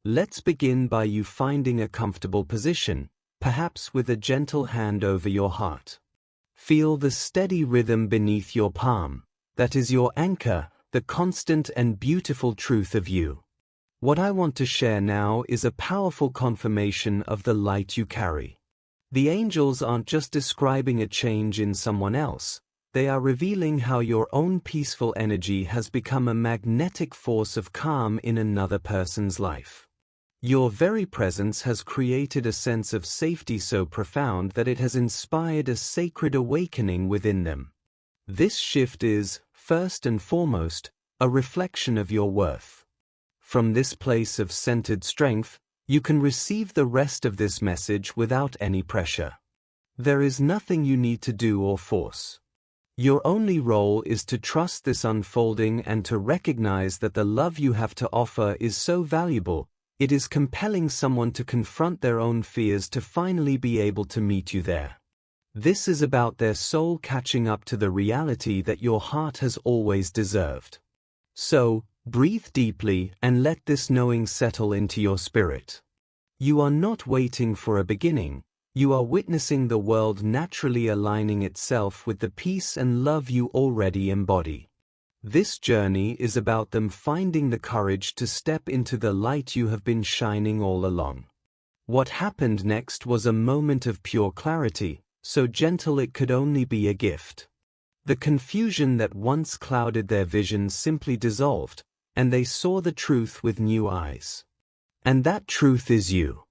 Let's begin by you finding a comfortable position, perhaps with a gentle hand over your heart. Feel the steady rhythm beneath your palm. That is your anchor, the constant and beautiful truth of you. What I want to share now is a powerful confirmation of the light you carry. The angels aren't just describing a change in someone else, they are revealing how your own peaceful energy has become a magnetic force of calm in another person's life. Your very presence has created a sense of safety so profound that it has inspired a sacred awakening within them. This shift is, first and foremost, a reflection of your worth. From this place of centered strength, you can receive the rest of this message without any pressure. There is nothing you need to do or force. Your only role is to trust this unfolding and to recognize that the love you have to offer is so valuable. It is compelling someone to confront their own fears to finally be able to meet you there. This is about their soul catching up to the reality that your heart has always deserved. So, breathe deeply and let this knowing settle into your spirit. You are not waiting for a beginning, you are witnessing the world naturally aligning itself with the peace and love you already embody. This journey is about them finding the courage to step into the light you have been shining all along. What happened next was a moment of pure clarity, so gentle it could only be a gift. The confusion that once clouded their vision simply dissolved, and they saw the truth with new eyes. And that truth is you.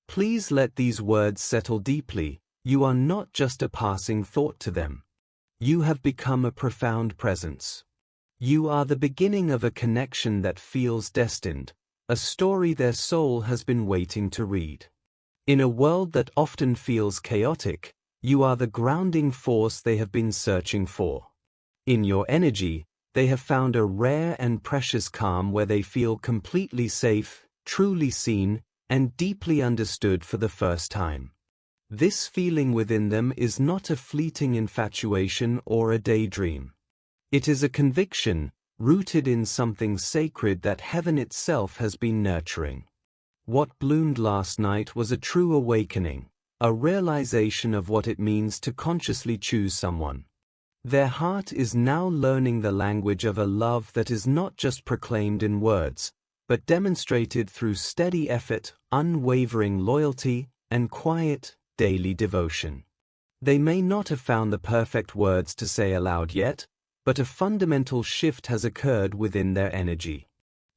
Please let these words settle deeply. You are not just a passing thought to them. You have become a profound presence. You are the beginning of a connection that feels destined, a story their soul has been waiting to read. In a world that often feels chaotic, you are the grounding force they have been searching for. In your energy, they have found a rare and precious calm where they feel completely safe, truly seen, and deeply understood for the first time. This feeling within them is not a fleeting infatuation or a daydream. It is a conviction, rooted in something sacred that heaven itself has been nurturing. What bloomed last night was a true awakening, a realization of what it means to consciously choose someone. Their heart is now learning the language of a love that is not just proclaimed in words, but demonstrated through steady effort, unwavering loyalty, and quiet, daily devotion. They may not have found the perfect words to say aloud yet, but a fundamental shift has occurred within their energy.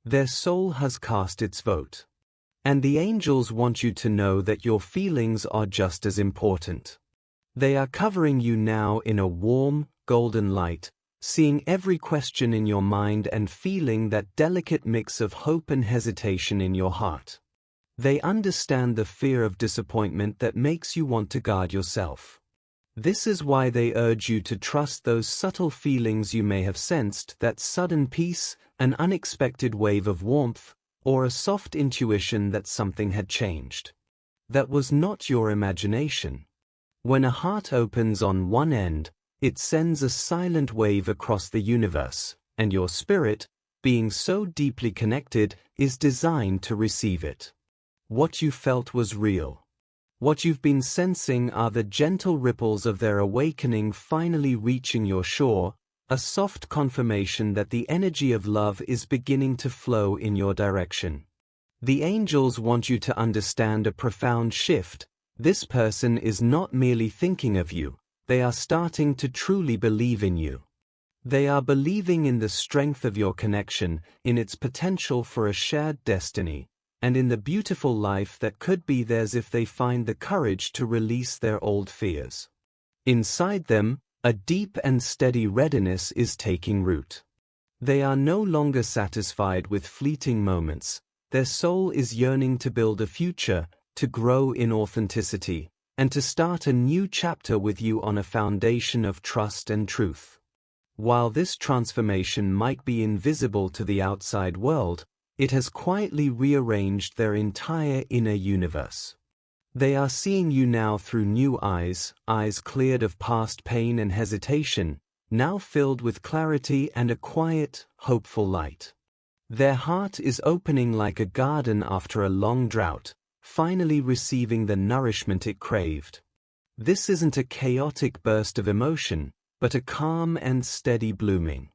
Their soul has cast its vote. And the angels want you to know that your feelings are just as important. They are covering you now in a warm, golden light, seeing every question in your mind and feeling that delicate mix of hope and hesitation in your heart. They understand the fear of disappointment that makes you want to guard yourself. This is why they urge you to trust those subtle feelings you may have sensed, that sudden peace, an unexpected wave of warmth, or a soft intuition that something had changed. That was not your imagination. When a heart opens on one end, it sends a silent wave across the universe, and your spirit, being so deeply connected, is designed to receive it. What you felt was real. What you've been sensing are the gentle ripples of their awakening finally reaching your shore, a soft confirmation that the energy of love is beginning to flow in your direction. The angels want you to understand a profound shift. This person is not merely thinking of you, they are starting to truly believe in you. They are believing in the strength of your connection, in its potential for a shared destiny, and in the beautiful life that could be theirs if they find the courage to release their old fears. Inside them, a deep and steady readiness is taking root. They are no longer satisfied with fleeting moments. Their soul is yearning to build a future, to grow in authenticity, and to start a new chapter with you on a foundation of trust and truth. While this transformation might be invisible to the outside world, it has quietly rearranged their entire inner universe. They are seeing you now through new eyes, eyes cleared of past pain and hesitation, now filled with clarity and a quiet, hopeful light. Their heart is opening like a garden after a long drought, finally receiving the nourishment it craved. This isn't a chaotic burst of emotion, but a calm and steady blooming.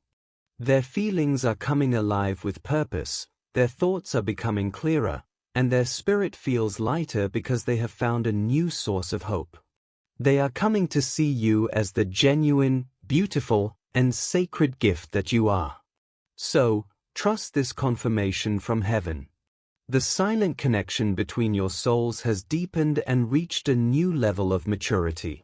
Their feelings are coming alive with purpose, their thoughts are becoming clearer, and their spirit feels lighter because they have found a new source of hope. They are coming to see you as the genuine, beautiful, and sacred gift that you are. So, trust this confirmation from heaven. The silent connection between your souls has deepened and reached a new level of maturity.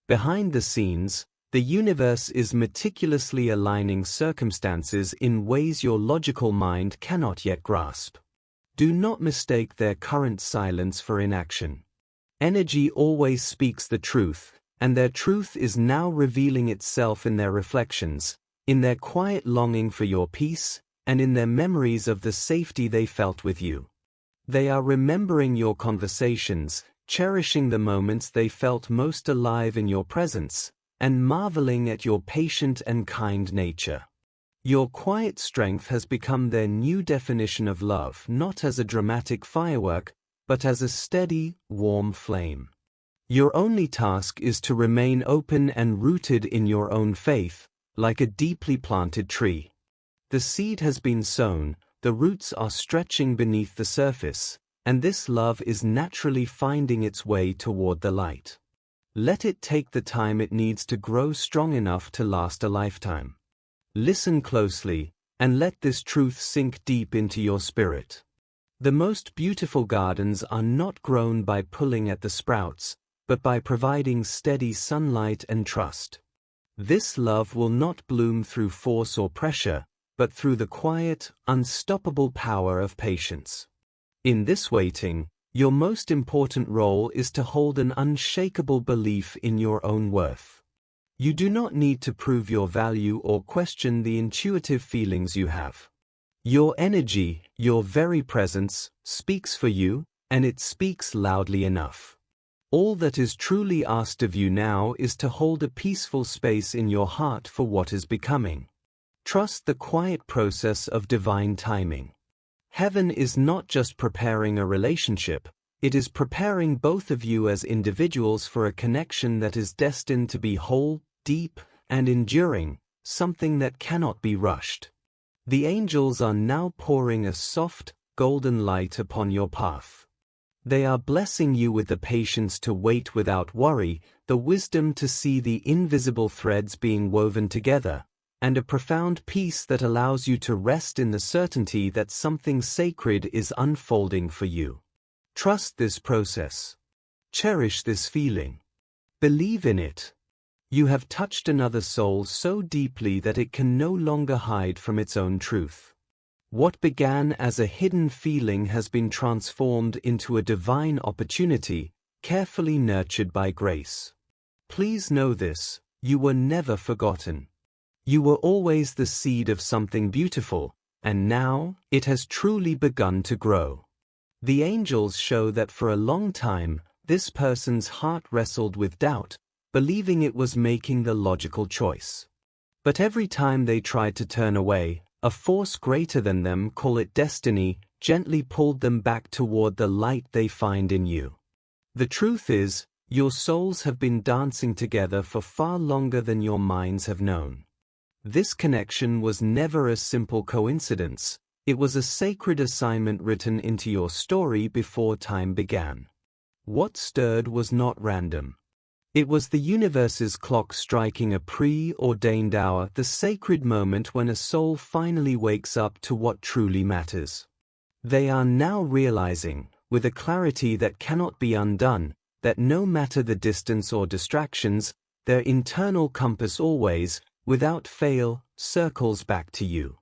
Behind the scenes, the universe is meticulously aligning circumstances in ways your logical mind cannot yet grasp. Do not mistake their current silence for inaction. Energy always speaks the truth, and their truth is now revealing itself in their reflections, in their quiet longing for your peace, and in their memories of the safety they felt with you. They are remembering your conversations, cherishing the moments they felt most alive in your presence, and marveling at your patient and kind nature. Your quiet strength has become their new definition of love, not as a dramatic firework, but as a steady, warm flame. Your only task is to remain open and rooted in your own faith, like a deeply planted tree. The seed has been sown, the roots are stretching beneath the surface, and this love is naturally finding its way toward the light. Let it take the time it needs to grow strong enough to last a lifetime. Listen closely, and let this truth sink deep into your spirit. The most beautiful gardens are not grown by pulling at the sprouts, but by providing steady sunlight and trust. This love will not bloom through force or pressure, but through the quiet, unstoppable power of patience. In this waiting, your most important role is to hold an unshakable belief in your own worth. You do not need to prove your value or question the intuitive feelings you have. Your energy, your very presence, speaks for you, and it speaks loudly enough. All that is truly asked of you now is to hold a peaceful space in your heart for what is becoming. Trust the quiet process of divine timing. Heaven is not just preparing a relationship, it is preparing both of you as individuals for a connection that is destined to be whole, deep, and enduring, something that cannot be rushed. The angels are now pouring a soft, golden light upon your path. They are blessing you with the patience to wait without worry, the wisdom to see the invisible threads being woven together, and a profound peace that allows you to rest in the certainty that something sacred is unfolding for you. Trust this process. Cherish this feeling. Believe in it. You have touched another soul so deeply that it can no longer hide from its own truth. What began as a hidden feeling has been transformed into a divine opportunity, carefully nurtured by grace. Please know this, you were never forgotten. You were always the seed of something beautiful, and now it has truly begun to grow. The angels show that for a long time, this person's heart wrestled with doubt, believing it was making the logical choice. But every time they tried to turn away, a force greater than them, call it destiny, gently pulled them back toward the light they find in you. The truth is, your souls have been dancing together for far longer than your minds have known. This connection was never a simple coincidence, it was a sacred assignment written into your story before time began. What stirred was not random. It was the universe's clock striking a preordained hour, the sacred moment when a soul finally wakes up to what truly matters. They are now realizing, with a clarity that cannot be undone, that no matter the distance or distractions, their internal compass always, without fail, circles back to you.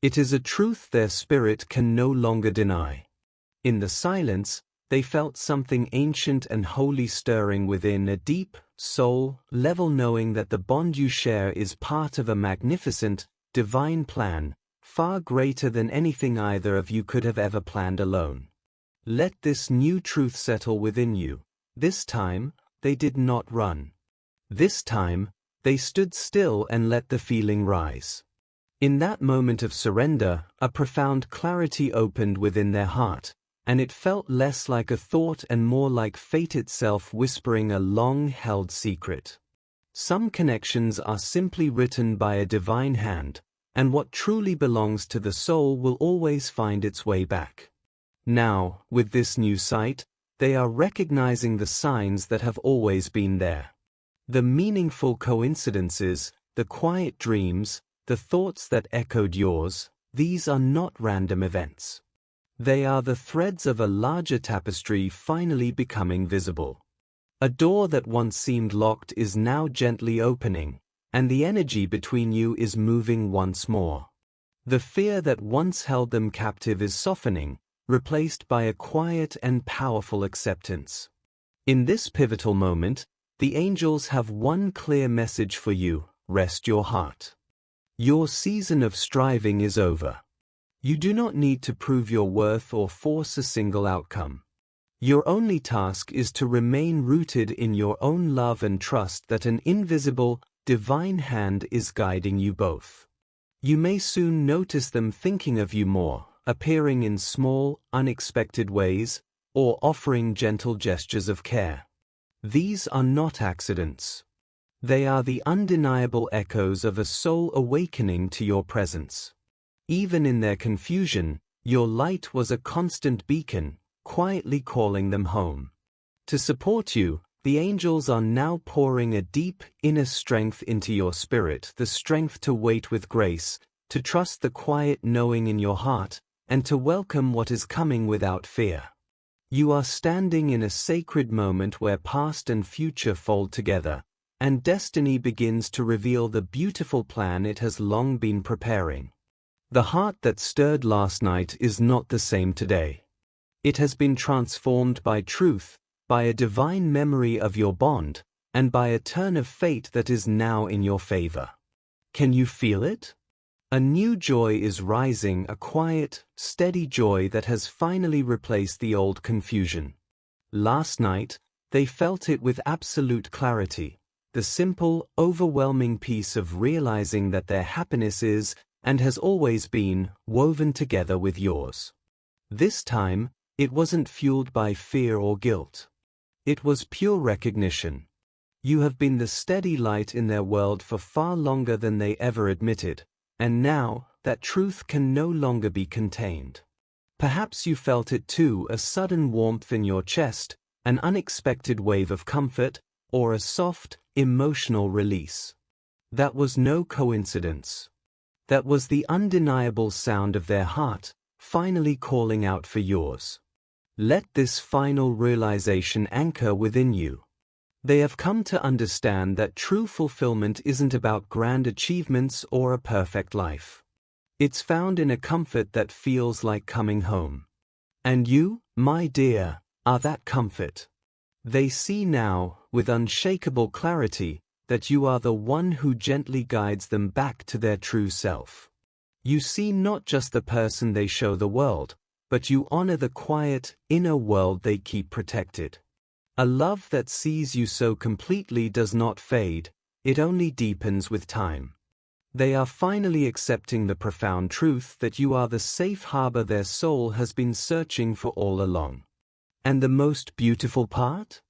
It is a truth their spirit can no longer deny. In the silence, they felt something ancient and holy stirring within, a deep, soul-level knowing that the bond you share is part of a magnificent, divine plan, far greater than anything either of you could have ever planned alone. Let this new truth settle within you. This time, they did not run. This time, they stood still and let the feeling rise. In that moment of surrender, a profound clarity opened within their heart, and it felt less like a thought and more like fate itself whispering a long-held secret. Some connections are simply written by a divine hand, and what truly belongs to the soul will always find its way back. Now, with this new sight, they are recognizing the signs that have always been there. The meaningful coincidences, the quiet dreams, the thoughts that echoed yours, these are not random events. They are the threads of a larger tapestry finally becoming visible. A door that once seemed locked is now gently opening, and the energy between you is moving once more. The fear that once held them captive is softening, replaced by a quiet and powerful acceptance. In this pivotal moment, the angels have one clear message for you: rest your heart. Your season of striving is over. You do not need to prove your worth or force a single outcome. Your only task is to remain rooted in your own love and trust that an invisible, divine hand is guiding you both. You may soon notice them thinking of you more, appearing in small, unexpected ways, or offering gentle gestures of care. These are not accidents. They are the undeniable echoes of a soul awakening to your presence. Even in their confusion, your light was a constant beacon, quietly calling them home. To support you, the angels are now pouring a deep, inner strength into your spirit, the strength to wait with grace, to trust the quiet knowing in your heart, and to welcome what is coming without fear. You are standing in a sacred moment where past and future fold together, and destiny begins to reveal the beautiful plan it has long been preparing. The heart that stirred last night is not the same today. It has been transformed by truth, by a divine memory of your bond, and by a turn of fate that is now in your favor. Can you feel it? A new joy is rising, a quiet, steady joy that has finally replaced the old confusion. Last night, they felt it with absolute clarity. The simple, overwhelming peace of realizing that their happiness is, and has always been, woven together with yours. This time, it wasn't fueled by fear or guilt. It was pure recognition. You have been the steady light in their world for far longer than they ever admitted, and now, that truth can no longer be contained. Perhaps you felt it too, a sudden warmth in your chest, an unexpected wave of comfort, or a soft, emotional release. That was no coincidence. That was the undeniable sound of their heart, finally calling out for yours. Let this final realization anchor within you. They have come to understand that true fulfillment isn't about grand achievements or a perfect life. It's found in a comfort that feels like coming home. And you, my dear, are that comfort. They see now, with unshakable clarity, that you are the one who gently guides them back to their true self. You see not just the person they show the world, but you honor the quiet, inner world they keep protected. A love that sees you so completely does not fade, it only deepens with time. They are finally accepting the profound truth that you are the safe harbor their soul has been searching for all along. And the most beautiful part?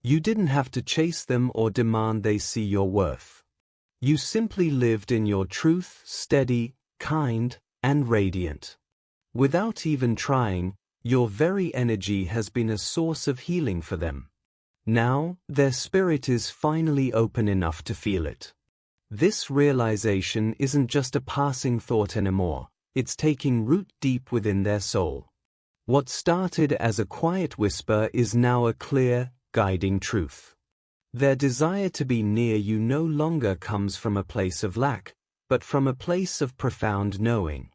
You didn't have to chase them or demand they see your worth. You simply lived in your truth, steady, kind, and radiant. Without even trying, your very energy has been a source of healing for them. Now, their spirit is finally open enough to feel it. This realization isn't just a passing thought anymore, it's taking root deep within their soul. What started as a quiet whisper is now a clear, guiding truth. Their desire to be near you no longer comes from a place of lack, but from a place of profound knowing.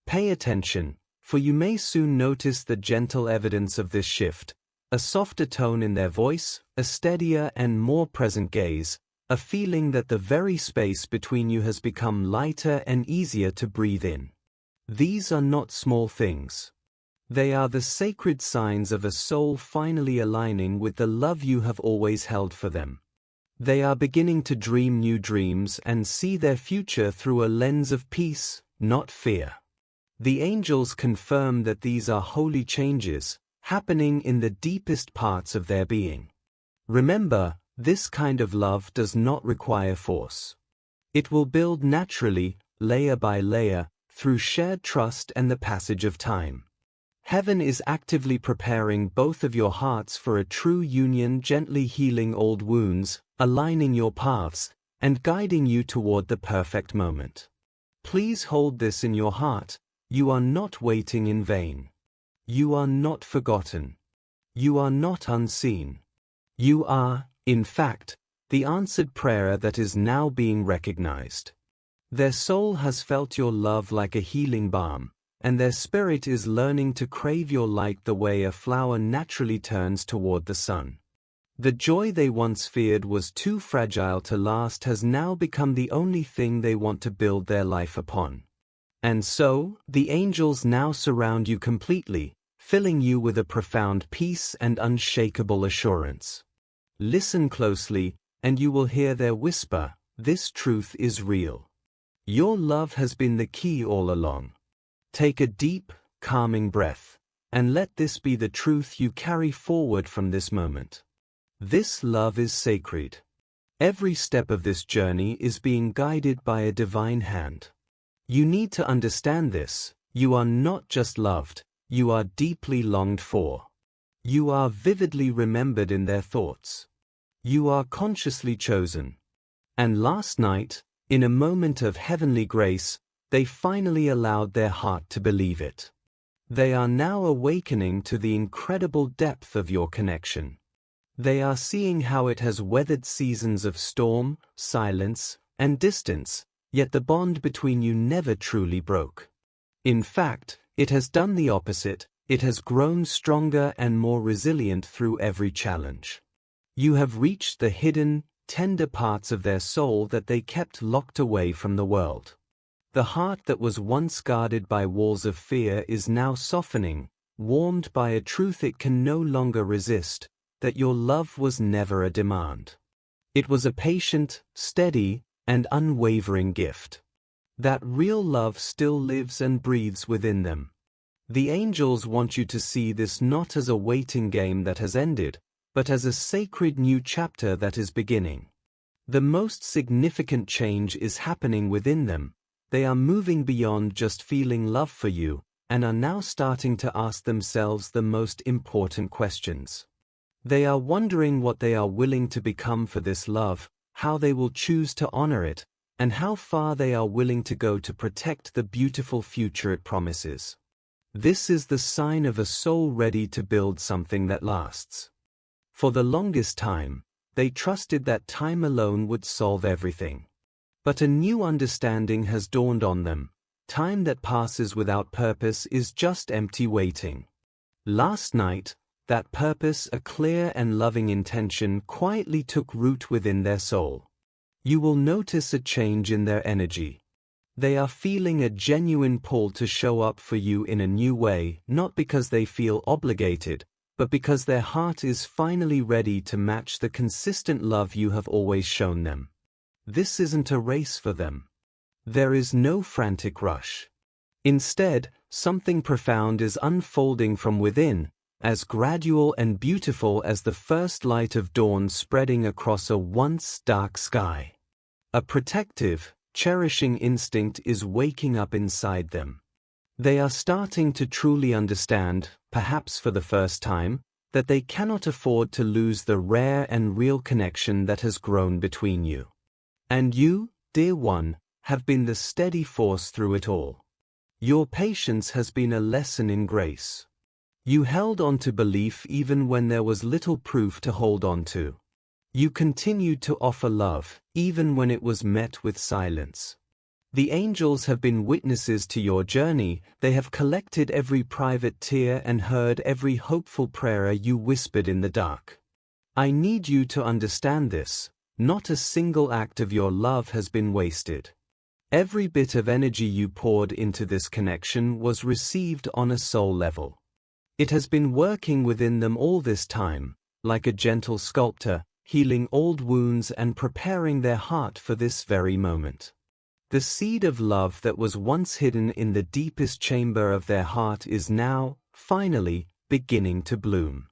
Pay attention, for you may soon notice the gentle evidence of this shift, a softer tone in their voice, a steadier and more present gaze, a feeling that the very space between you has become lighter and easier to breathe in. These are not small things. They are the sacred signs of a soul finally aligning with the love you have always held for them. They are beginning to dream new dreams and see their future through a lens of peace, not fear. The angels confirm that these are holy changes, happening in the deepest parts of their being. Remember, this kind of love does not require force. It will build naturally, layer by layer, through shared trust and the passage of time. Heaven is actively preparing both of your hearts for a true union, gently healing old wounds, aligning your paths, and guiding you toward the perfect moment. Please hold this in your heart. You are not waiting in vain. You are not forgotten. You are not unseen. You are, in fact, the answered prayer that is now being recognized. Their soul has felt your love like a healing balm, and their spirit is learning to crave your light the way a flower naturally turns toward the sun. The joy they once feared was too fragile to last has now become the only thing they want to build their life upon. And so, the angels now surround you completely, filling you with a profound peace and unshakable assurance. Listen closely, and you will hear their whisper, "This truth is real. Your love has been the key all along." Take a deep, calming breath, and let this be the truth you carry forward from this moment. This love is sacred. Every step of this journey is being guided by a divine hand. You need to understand this. You are not just loved, you are deeply longed for. You are vividly remembered in their thoughts. You are consciously chosen. And last night, in a moment of heavenly grace, they finally allowed their heart to believe it. They are now awakening to the incredible depth of your connection. They are seeing how it has weathered seasons of storm, silence, and distance, yet the bond between you never truly broke. In fact, it has done the opposite. It has grown stronger and more resilient through every challenge. You have reached the hidden, tender parts of their soul that they kept locked away from the world. The heart that was once guarded by walls of fear is now softening, warmed by a truth it can no longer resist, that your love was never a demand. It was a patient, steady, and unwavering gift. That real love still lives and breathes within them. The angels want you to see this not as a waiting game that has ended, but as a sacred new chapter that is beginning. The most significant change is happening within them. They are moving beyond just feeling love for you, and are now starting to ask themselves the most important questions. They are wondering what they are willing to become for this love, how they will choose to honor it, and how far they are willing to go to protect the beautiful future it promises. This is the sign of a soul ready to build something that lasts. For the longest time, they trusted that time alone would solve everything. But a new understanding has dawned on them. Time that passes without purpose is just empty waiting. Last night, that purpose, a clear and loving intention, quietly took root within their soul. You will notice a change in their energy. They are feeling a genuine pull to show up for you in a new way, not because they feel obligated, but because their heart is finally ready to match the consistent love you have always shown them. This isn't a race for them. There is no frantic rush. Instead, something profound is unfolding from within, as gradual and beautiful as the first light of dawn spreading across a once dark sky. A protective, cherishing instinct is waking up inside them. They are starting to truly understand, perhaps for the first time, that they cannot afford to lose the rare and real connection that has grown between you. And you, dear one, have been the steady force through it all. Your patience has been a lesson in grace. You held on to belief even when there was little proof to hold on to. You continued to offer love, even when it was met with silence. The angels have been witnesses to your journey. They have collected every private tear and heard every hopeful prayer you whispered in the dark. I need you to understand this. Not a single act of your love has been wasted. Every bit of energy you poured into this connection was received on a soul level. It has been working within them all this time, like a gentle sculptor, healing old wounds and preparing their heart for this very moment. The seed of love that was once hidden in the deepest chamber of their heart is now, finally, beginning to bloom.